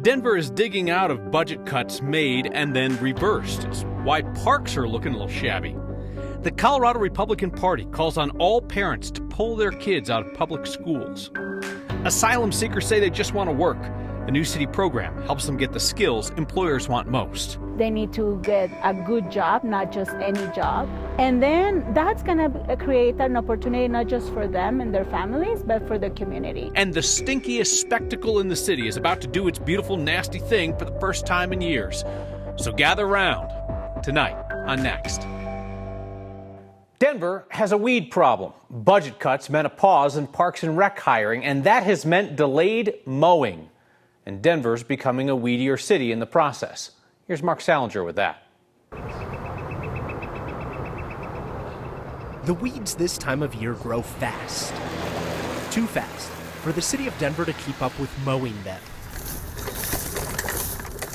Denver is digging out of budget cuts made and then reversed. It's why parks are looking a little shabby. The Colorado Republican Party calls on all parents to pull their kids out of public schools. Asylum seekers say they just want to work. A new city program helps them get the skills employers want most. They need to get a good job, not just any job. And then that's going to create an opportunity not just for them and their families, but for the community. And the stinkiest spectacle in the city is about to do its beautiful, nasty thing for the first time in years. So gather round tonight on Next. Denver has a weed problem. Budget cuts meant a pause in parks and rec hiring, and that has meant delayed mowing. And Denver's becoming a weedier city in the process. Here's Mark Salinger with that. The weeds this time of year grow fast. Too fast for the city of Denver to keep up with mowing them.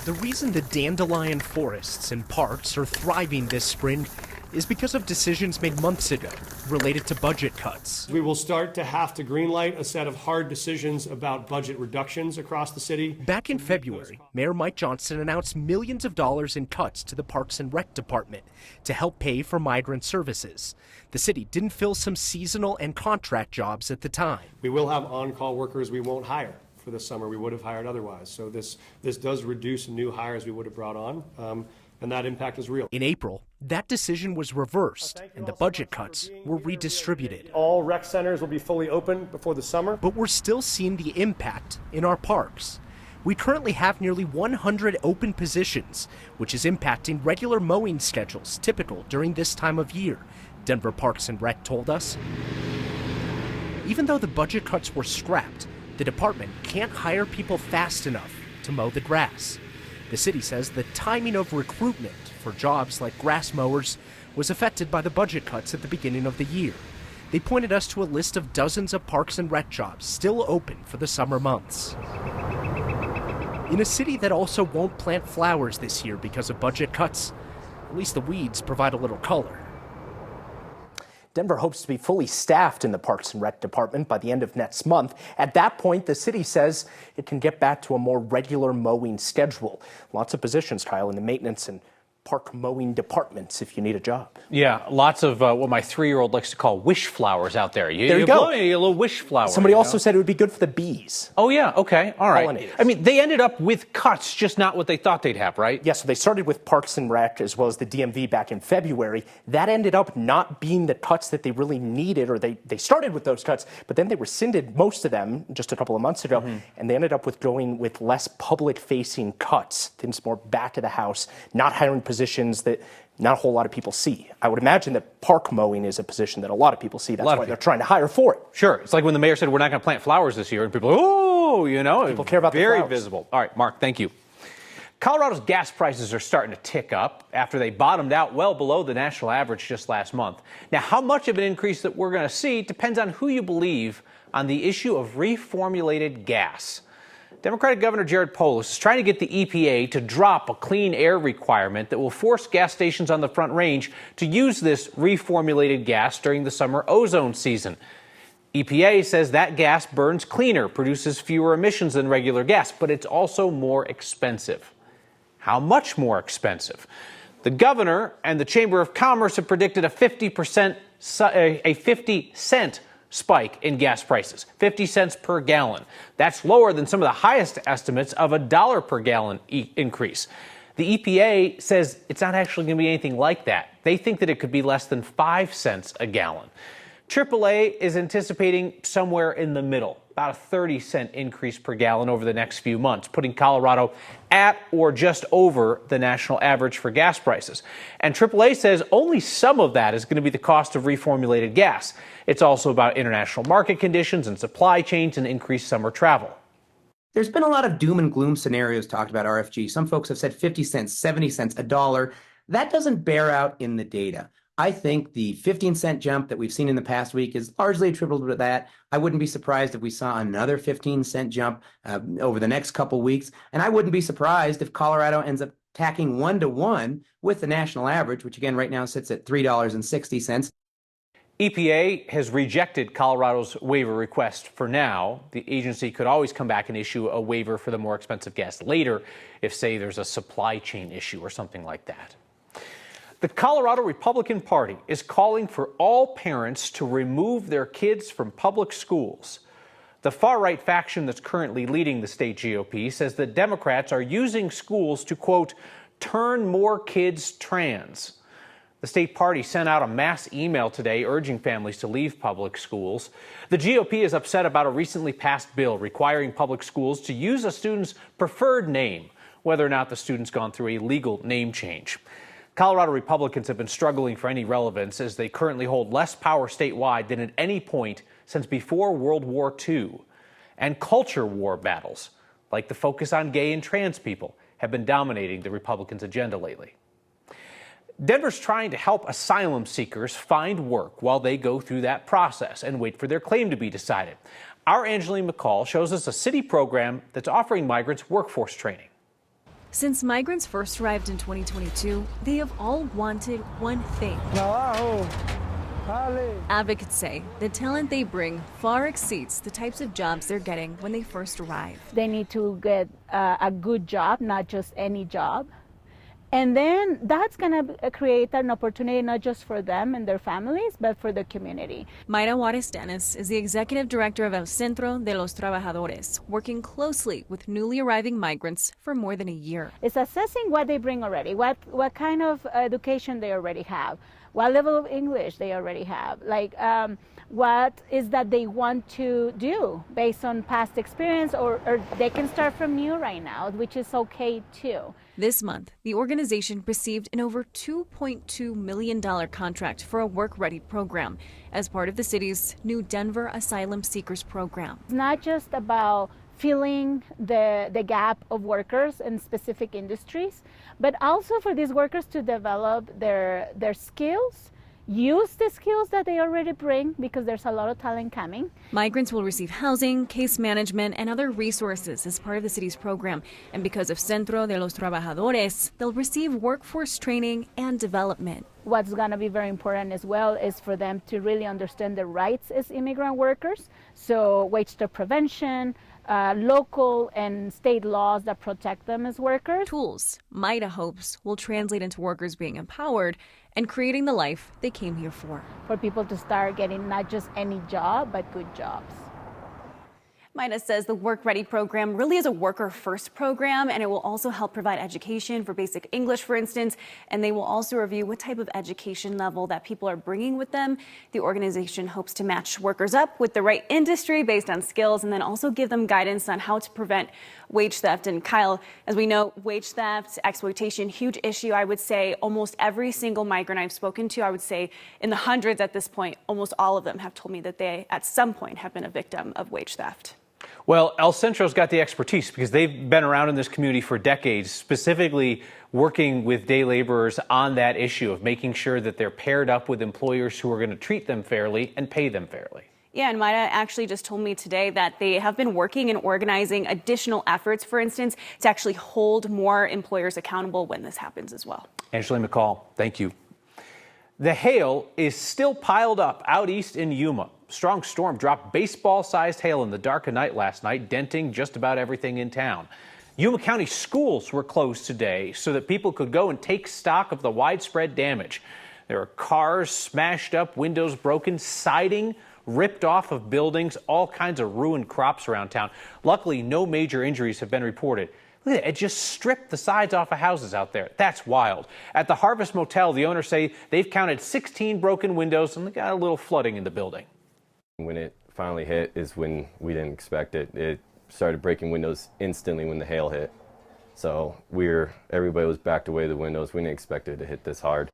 The reason the dandelion forests and parks are thriving this spring is because of decisions made months ago related to budget cuts. We will start to have to greenlight a set of hard decisions about budget reductions across the city. Back in February, Mayor Mike Johnson announced millions of dollars in cuts to the Parks and Rec Department to help pay for migrant services. The city didn't fill some seasonal and contract jobs at the time. We will have on-call workers we won't hire for this summer. We would have hired otherwise. So this does reduce new hires we would have brought on. And that impact is real. In April, that decision was reversed and the budget cuts were redistributed. All rec centers will be fully open before the summer. But we're still seeing the impact in our parks. We currently have nearly 100 open positions, which is impacting regular mowing schedules typical during this time of year, Denver Parks and Rec told us. Even though the budget cuts were scrapped, the department can't hire people fast enough to mow the grass. The city says the timing of recruitment for jobs like grass mowers was affected by the budget cuts at the beginning of the year. They pointed us to a list of dozens of parks and rec jobs still open for the summer months. In a city that also won't plant flowers this year because of budget cuts, at least the weeds provide a little color. Denver hopes to be fully staffed in the Parks and Rec Department by the end of next month. At that point, the city says it can get back to a more regular mowing schedule. Lots of positions, Kyle, in the maintenance and park mowing departments if you need a job. Yeah, lots of what my 3-year-old likes to call wish flowers out there. There you go. A little wish flower. Somebody also said it would be good for the bees. Oh, yeah. Okay. All right. Pollinators. I mean, they ended up with cuts, just not what they thought they'd have, right? Yeah, so they started with Parks and Rec as well as the DMV back in February. That ended up not being the cuts that they really needed, or they started with those cuts, but then they rescinded most of them just a couple of months ago, and they ended up with going with less public-facing cuts, things more back of the house, not hiring positions that not a whole lot of people see. I would imagine that park mowing is a position that a lot of people see. That's why they're trying to hire for it. Sure. It's like when the mayor said, we're not going to plant flowers this year, and people, oh, you know. People care about the flowers. Very visible. All right, Mark, thank you. Colorado's gas prices are starting to tick up after they bottomed out well below the national average just last month. Now, how much of an increase that we're going to see depends on who you believe on the issue of reformulated gas. Democratic Governor Jared Polis is trying to get the EPA to drop a clean air requirement that will force gas stations on the Front Range to use this reformulated gas during the summer ozone season. EPA says that gas burns cleaner, produces fewer emissions than regular gas, but it's also more expensive. How much more expensive? The governor and the Chamber of Commerce have predicted a 50 cent spike in gas prices, 50 cents per gallon. That's lower than some of the highest estimates of $1 per gallon increase. The EPA says it's not actually going to be anything like that. They think that it could be less than 5 cents a gallon. AAA is anticipating somewhere in the middle, about a 30-cent increase per gallon over the next few months, putting Colorado at or just over the national average for gas prices. And AAA says only some of that is going to be the cost of reformulated gas. It's also about international market conditions and supply chains and increased summer travel. There's been a lot of doom and gloom scenarios talked about RFG. Some folks have said 50 cents, 70 cents, $1. That doesn't bear out in the data. I think the 15-cent jump that we've seen in the past week is largely attributable to that. I wouldn't be surprised if we saw another 15-cent jump over the next couple weeks. And I wouldn't be surprised if Colorado ends up tacking 1-to-1 with the national average, which again right now sits at $3.60. EPA has rejected Colorado's waiver request for now. The agency could always come back and issue a waiver for the more expensive gas later if, say, there's a supply chain issue or something like that. The Colorado Republican Party is calling for all parents to remove their kids from public schools. The far-right faction that's currently leading the state GOP says that Democrats are using schools to, quote, turn more kids trans. The state party sent out a mass email today urging families to leave public schools. The GOP is upset about a recently passed bill requiring public schools to use a student's preferred name, whether or not the student's gone through a legal name change. Colorado Republicans have been struggling for any relevance as they currently hold less power statewide than at any point since before World War II. And culture war battles, like the focus on gay and trans people, have been dominating the Republicans' agenda lately. Denver's trying to help asylum seekers find work while they go through that process and wait for their claim to be decided. Our Angeline McCall shows us a city program that's offering migrants workforce training. Since migrants first arrived in 2022, they have all wanted one thing. Advocates say the talent they bring far exceeds the types of jobs they're getting when they first arrive. They need to get a good job, not just any job. And then that's going to create an opportunity not just for them and their families, but for the community. Mayra Juarez Dennis is the executive director of El Centro de los Trabajadores, working closely with newly arriving migrants for more than a year. It's assessing what they bring already, what kind of education they already have, what level of English they already have, what is that they want to do based on past experience, or they can start from new right now, which is okay too. This month, the organization received an over $2.2 million contract for a work-ready program as part of the city's new Denver Asylum Seekers program. It's not just about filling the gap of workers in specific industries, but also for these workers to develop their skills, use the skills that they already bring, because there's a lot of talent coming. Migrants will receive housing, case management, and other resources as part of the city's program. And because of Centro de los Trabajadores, they'll receive workforce training and development. What's going to be very important as well is for them to really understand their rights as immigrant workers. So wage theft prevention, local and state laws that protect them as workers. Tools Mayra hopes will translate into workers being empowered and creating the life they came here for. For people to start getting not just any job, but good jobs. Mayra says the Work Ready program really is a worker-first program, and it will also help provide education for basic English, for instance, and they will also review what type of education level that people are bringing with them. The organization hopes to match workers up with the right industry based on skills, and then also give them guidance on how to prevent wage theft. And Kyle, as we know, wage theft, exploitation, huge issue. I would say almost every single migrant I've spoken to, I would say in the hundreds at this point, almost all of them have told me that they at some point have been a victim of wage theft. Well, El Centro's got the expertise because they've been around in this community for decades, specifically working with day laborers on that issue of making sure that they're paired up with employers who are going to treat them fairly and pay them fairly. Yeah, and Mayra actually just told me today that they have been working and organizing additional efforts, for instance, to actually hold more employers accountable when this happens as well. Angeline McCall, thank you. The hail is still piled up out east in Yuma. Strong storm dropped baseball-sized hail in the dark of night last night, denting just about everything in town. Yuma County schools were closed today so that people could go and take stock of the widespread damage. There are cars smashed up, windows broken, siding ripped off of buildings, all kinds of ruined crops around town. Luckily, no major injuries have been reported. Look at it, it just stripped the sides off of houses out there. That's wild. At the Harvest Motel, the owners say they've counted 16 broken windows and they got a little flooding in the building. When it finally hit is when we didn't expect it. It started breaking windows instantly when the hail hit. So everybody was backed away the windows. We didn't expect it to hit this hard.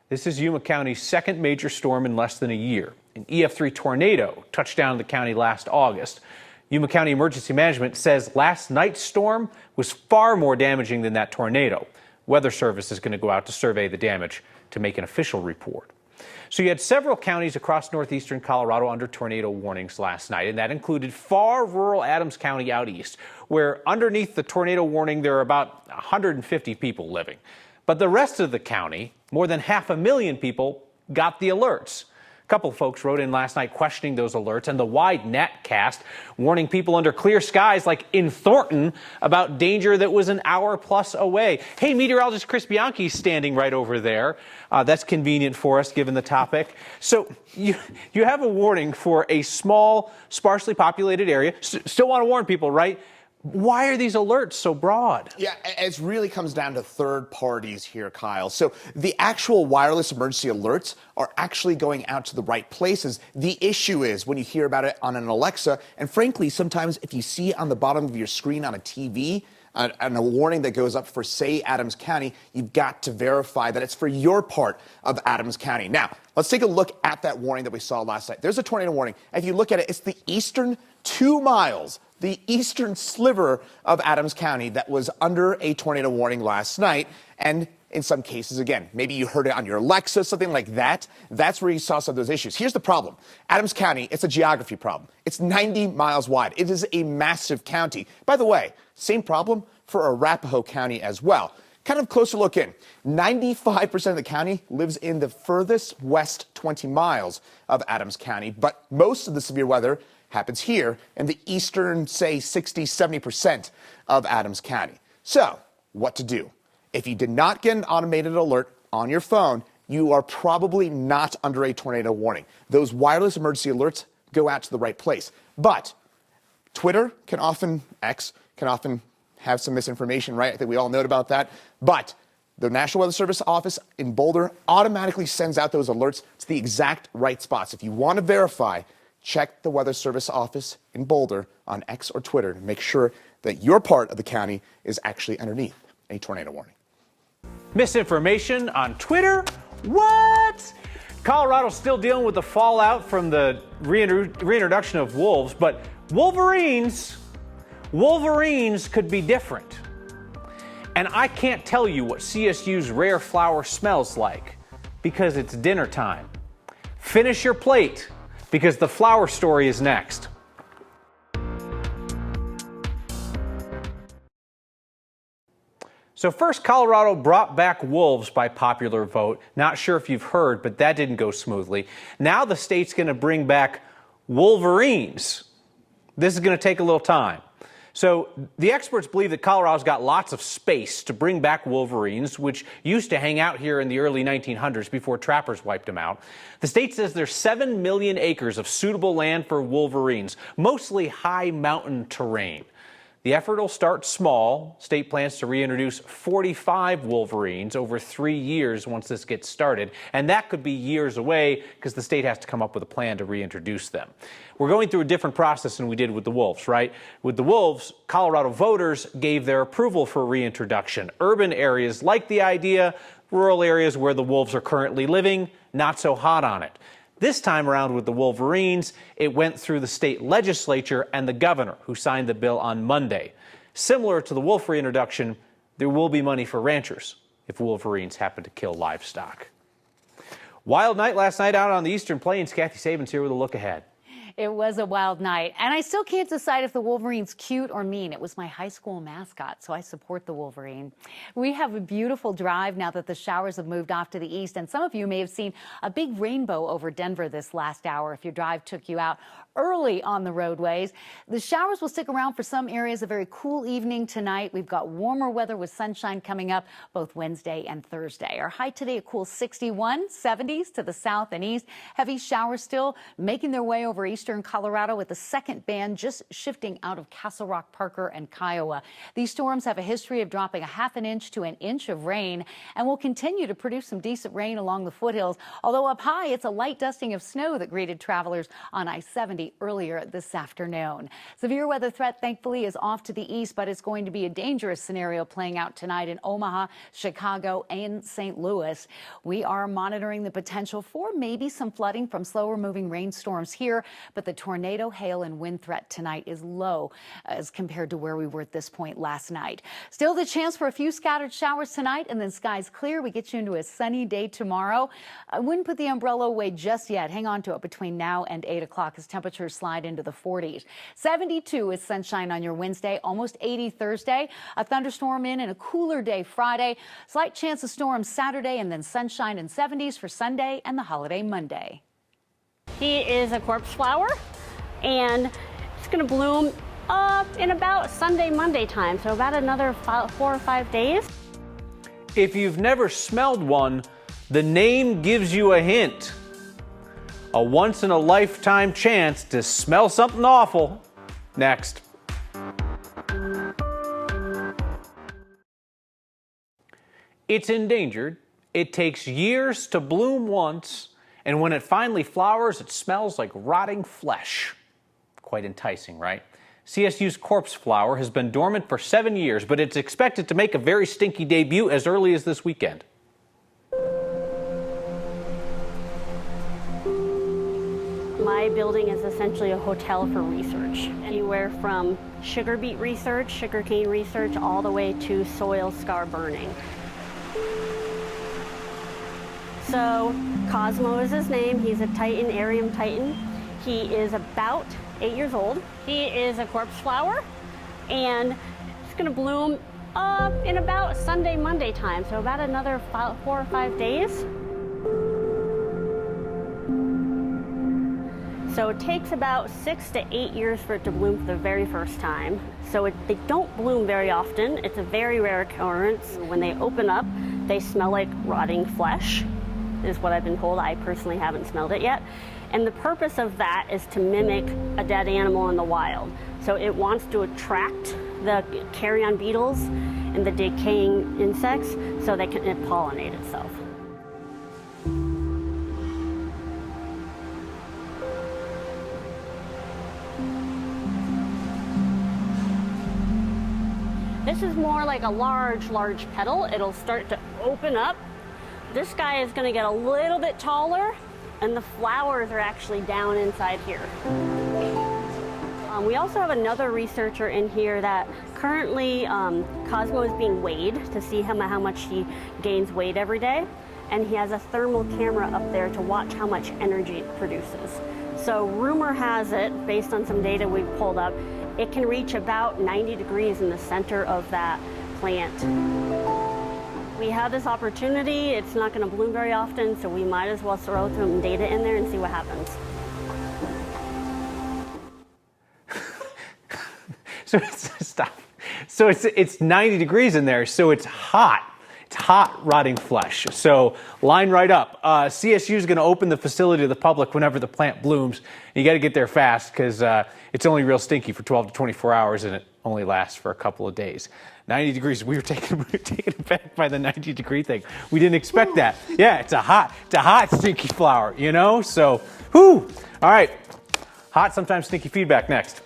This is Yuma County's second major storm in less than a year. An EF3 tornado touched down in the county last August. Yuma County Emergency Management says last night's storm was far more damaging than that tornado. Weather Service is going to go out to survey the damage to make an official report. So you had several counties across northeastern Colorado under tornado warnings last night, and that included far rural Adams County out east, where underneath the tornado warning there are about 150 people living. But the rest of the county, more than 500,000 people, got the alerts. couple of folks wrote in last night questioning those alerts and the wide net cast, warning people under clear skies like in Thornton about danger that was an hour plus away. Hey, meteorologist Chris Bianchi's standing right over there. That's convenient for us given the topic. So you have a warning for a small, sparsely populated area. Still want to warn people, right? Why are these alerts so broad? Yeah, it really comes down to third parties here, Kyle. So the actual wireless emergency alerts are actually going out to the right places. The issue is when you hear about it on an Alexa, and frankly, sometimes if you see on the bottom of your screen on a TV, and a warning that goes up for, say, Adams County, you've got to verify that it's for your part of Adams County. Now, let's take a look at that warning that we saw last night. There's a tornado warning. If you look at it, it's the eastern 2 miles, the eastern sliver of Adams County that was under a tornado warning last night. And in some cases, again, maybe you heard it on your Alexa, something like that. That's where you saw some of those issues. Here's the problem. Adams County, it's a geography problem. It's 90 miles wide. It is a massive county. By the way, same problem for Arapahoe County as well. Kind of closer look in. 95% of the county lives in the furthest west 20 miles of Adams County, but most of the severe weather happens here in the eastern, say, 60, 70% of Adams County. So, what to do? If you did not get an automated alert on your phone, you are probably not under a tornado warning. Those wireless emergency alerts go out to the right place. But Twitter can often, X can often have some misinformation, right? I think we all know about that. But the National Weather Service office in Boulder automatically sends out those alerts to the exact right spots. If you want to verify, check the Weather Service office in Boulder on X or Twitter to make sure that your part of the county is actually underneath a tornado warning. Misinformation on Twitter? What? Colorado's still dealing with the fallout from the reintroduction of wolves, but Wolverines could be different. And I can't tell you what CSU's rare flower smells like because it's dinner time. Finish your plate because the flower story is next. So first, Colorado brought back wolves by popular vote. Not sure if you've heard, but that didn't go smoothly. Now the state's going to bring back wolverines. This is going to take a little time. So the experts believe that Colorado's got lots of space to bring back wolverines, which used to hang out here in the early 1900s before trappers wiped them out. The state says there's 7 million acres of suitable land for wolverines, mostly high mountain terrain. The effort will start small. State plans to reintroduce 45 wolverines over 3 years once this gets started. And that could be years away because the state has to come up with a plan to reintroduce them. We're going through a different process than we did with the wolves, right? With the wolves, Colorado voters gave their approval for reintroduction. Urban areas like the idea, rural areas where the wolves are currently living, not so hot on it. This time around with the wolverines, it went through the state legislature and the governor, who signed the bill on Monday. Similar to the wolf reintroduction, there will be money for ranchers if wolverines happen to kill livestock. Wild night last night out on the Eastern Plains. Kathy Sabins here with a look ahead. It was a wild night, and I still can't decide if the Wolverine's cute or mean. It was my high school mascot, so I support the Wolverine. We have a beautiful drive now that the showers have moved off to the east, and some of you may have seen a big rainbow over Denver this last hour if your drive took you out early on the roadways. The showers will stick around for some areas. A very cool evening tonight. We've got warmer weather with sunshine coming up both Wednesday and Thursday. Our high today, a cool 61, 70s to the south and east. Heavy showers still making their way over eastern Colorado with the second band just shifting out of Castle Rock, Parker, and Kiowa. These storms have a history of dropping a half an inch to an inch of rain and will continue to produce some decent rain along the foothills. Although up high, it's a light dusting of snow that greeted travelers on I-70 earlier this afternoon. Severe weather threat, thankfully, is off to the east, but it's going to be a dangerous scenario playing out tonight in Omaha, Chicago, and St. Louis. We are monitoring the potential for maybe some flooding from slower moving rainstorms here, but the tornado, hail, and wind threat tonight is low as compared to where we were at this point last night. Still the chance for a few scattered showers tonight, and then skies clear. We get you into a sunny day tomorrow. I wouldn't put the umbrella away just yet. Hang on to it between now and 8 o'clock as temperatures slide into the 40s. 72 is sunshine on your Wednesday, almost 80 Thursday. A thunderstorm in and a cooler day Friday. Slight chance of storms Saturday, and then sunshine and 70s for Sunday and the holiday Monday. He is a corpse flower, and it's going to bloom in about Sunday, Monday time, so about another 4 or 5 days. If you've never smelled one, the name gives you a hint. A once-in-a-lifetime chance to smell something awful. Next. It's endangered. It takes years to bloom once, and when it finally flowers, it smells like rotting flesh. Quite enticing, right? CSU's corpse flower has been dormant for 7 years, but it's expected to make a very stinky debut as early as this weekend. My building is essentially a hotel for research. Anywhere from sugar beet research, sugarcane research, all the way to soil scar burning. So Cosmo is his name. He's a Titan, Arium Titan. He is about 8 years old. He is a corpse flower, and it's going to bloom in about Sunday, Monday time, so about another 4 or 5 days. So it takes about 6 to 8 years for it to bloom for the very first time. So they don't bloom very often. It's a very rare occurrence. When they open up, they smell like rotting flesh, is what I've been told. I personally haven't smelled it yet. And the purpose of that is to mimic a dead animal in the wild. So it wants to attract the carrion beetles and the decaying insects so they can pollinate itself. This is more like a large petal. It'll start to open up. This guy is going to get a little bit taller, and the flowers are actually down inside here. We also have another researcher in here that currently Cosmo is being weighed to see how much he gains weight every day, and he has a thermal camera up there to watch how much energy it produces. So rumor has it, based on some data we've pulled up, it can reach about 90 degrees in the center of that plant. We have this opportunity. It's not going to bloom very often, so we might as well throw some data in there and see what happens. So it's 90 degrees in there, so it's hot. It's hot, rotting flesh. So line right up. CSU is going to open the facility to the public whenever the plant blooms. You got to get there fast because it's only real stinky for 12 to 24 hours, and it only lasts for a couple of days. 90 degrees. We were taken aback by the 90-degree thing. We didn't expect that. Yeah, it's a hot, stinky flower, you know? So, whoo! All right. Hot, sometimes stinky feedback next.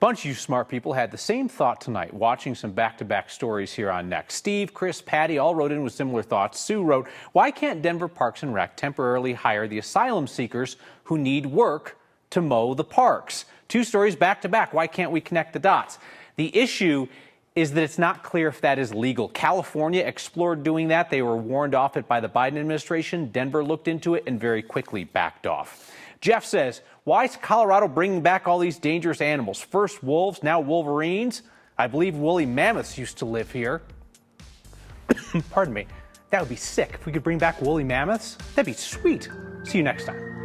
Bunch of you smart people had the same thought tonight watching some back-to-back stories here on Next. Steve, Chris, Patty all wrote in with similar thoughts. Sue wrote, why can't Denver Parks and Rec temporarily hire the asylum seekers who need work to mow the parks? 2 stories back-to-back. Why can't we connect the dots? The issue is that it's not clear if that is legal. California explored doing that. They were warned off it by the Biden administration. Denver looked into it and very quickly backed off. Jeff says, why is Colorado bringing back all these dangerous animals? First wolves, now wolverines. I believe woolly mammoths used to live here. Pardon me. That would be sick if we could bring back woolly mammoths. That'd be sweet. See you next time.